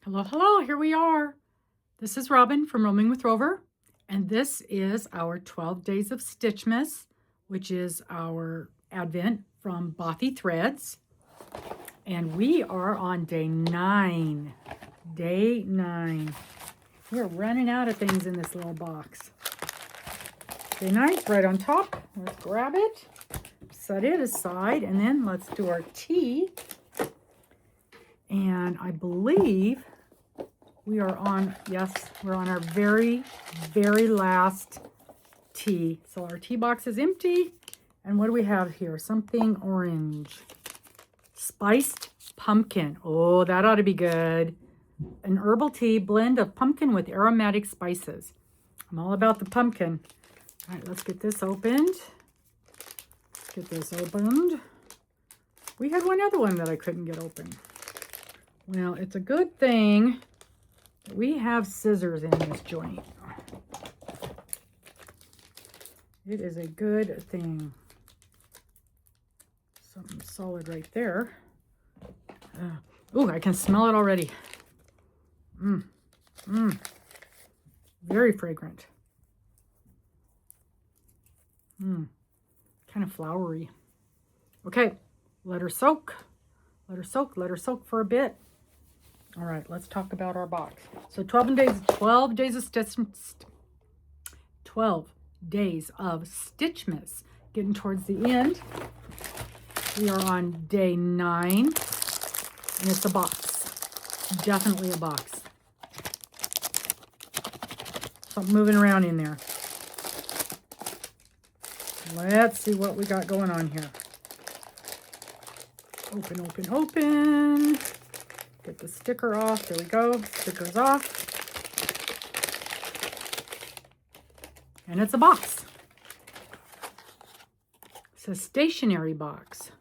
Hello, hello, here we are. This is Robin from Roaming with Rover, and this is our 12 Days of Stitchmas, which is our Advent from Bothy Threads. And we are on day 9. Day 9. We're running out of things in this little box. Day 9, right on top. Let's grab it, set it aside, and then let's do our tea. And I believe we are on, yes, we're on our very, very last tea. So our tea box is empty. And what do we have here? Something orange. Spiced pumpkin. Oh, that ought to be good. An herbal tea blend of pumpkin with aromatic spices. I'm all about the pumpkin. All right, let's get this opened. Get this opened. We had one other one that I couldn't get open. Well, it's a good thing that we have scissors in this joint. It is a good thing. Something solid right there. Oh, I can smell it already. Very fragrant. Kind of flowery. Okay, let her soak. Let her soak. Let her soak for a bit. All right, let's talk about our box. So 12 days of Stitchmas. Getting towards the end. We are on day 9, and it's a box. Definitely a box. Something moving around in there. Let's see what we got going on here. Open, open, open. Get the sticker off. There we go. Sticker's off. And it's a box. It's a stationery box.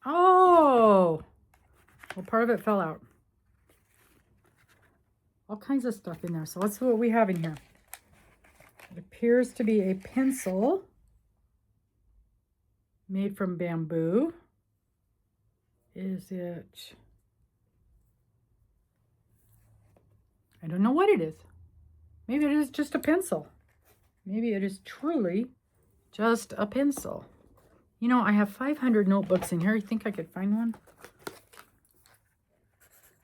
Oh! Well, part of it fell out. All kinds of stuff in there. So let's see what we have in here. It appears to be a pencil made from bamboo. Is it? I don't know what it is. Maybe it is just a pencil. Maybe it is truly just a pencil. You know, I have 500 notebooks in here. You think I could find one?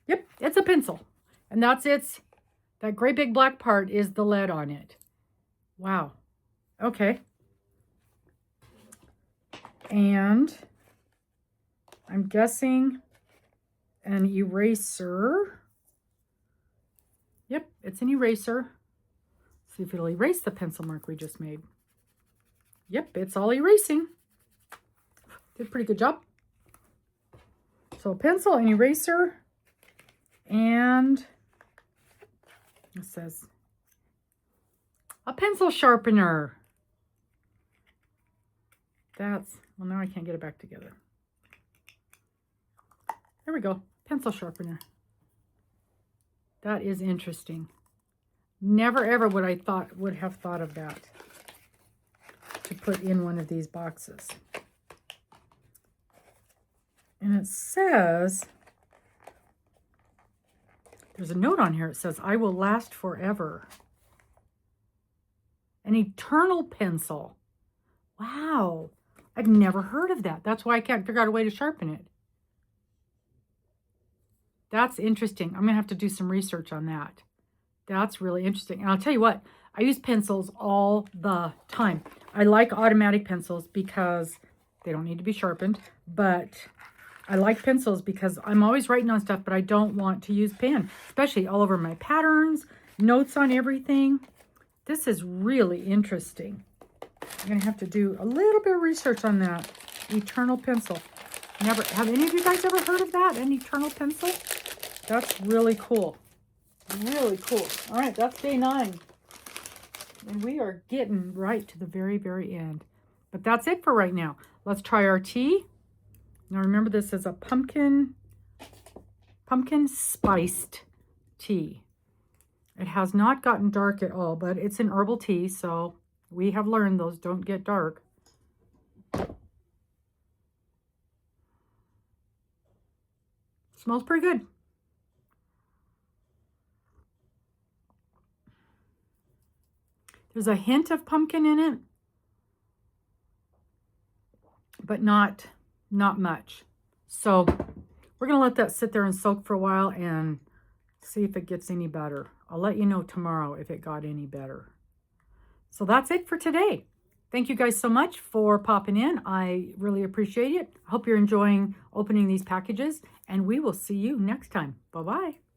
Yep, it's a pencil. And that's its, that great big black part is the lead on it. Wow. Okay. And I'm guessing an eraser. Yep, it's an eraser. See if it'll erase the pencil mark we just made. Yep, it's all erasing. Did a pretty good job. So a pencil, an eraser, and it says a pencil sharpener. That's, well, now I can't get it back together. There we go, pencil sharpener. That is interesting. Never ever would have thought of that to put in one of these boxes. And it says, there's a note on here. It says, "I will last forever." An eternal pencil. Wow. I've never heard of that. That's why I can't figure out a way to sharpen it. That's interesting. I'm going to have to do some research on that. That's really interesting. And I'll tell you what, I use pencils all the time. I like automatic pencils because they don't need to be sharpened. But I like pencils because I'm always writing on stuff, but I don't want to use pen, especially all over my patterns, notes on everything. This is really interesting. I'm going to have to do a little bit of research on that. Eternal pencil. Never, have any of you guys ever heard of that? An eternal pencil? That's really cool. Really cool. All right, that's day 9. And we are getting right to the very, very end. But that's it for right now. Let's try our tea. Now remember, this is a pumpkin spiced tea. It has not gotten dark at all, but it's an herbal tea, so we have learned those don't get dark. Smells pretty good. There's a hint of pumpkin in it, but not much. So we're going to let that sit there and soak for a while and see if it gets any better. I'll let you know tomorrow if it got any better. So that's it for today. Thank you guys so much for popping in. I really appreciate it. I hope you're enjoying opening these packages, and we will see you next time. Bye-bye.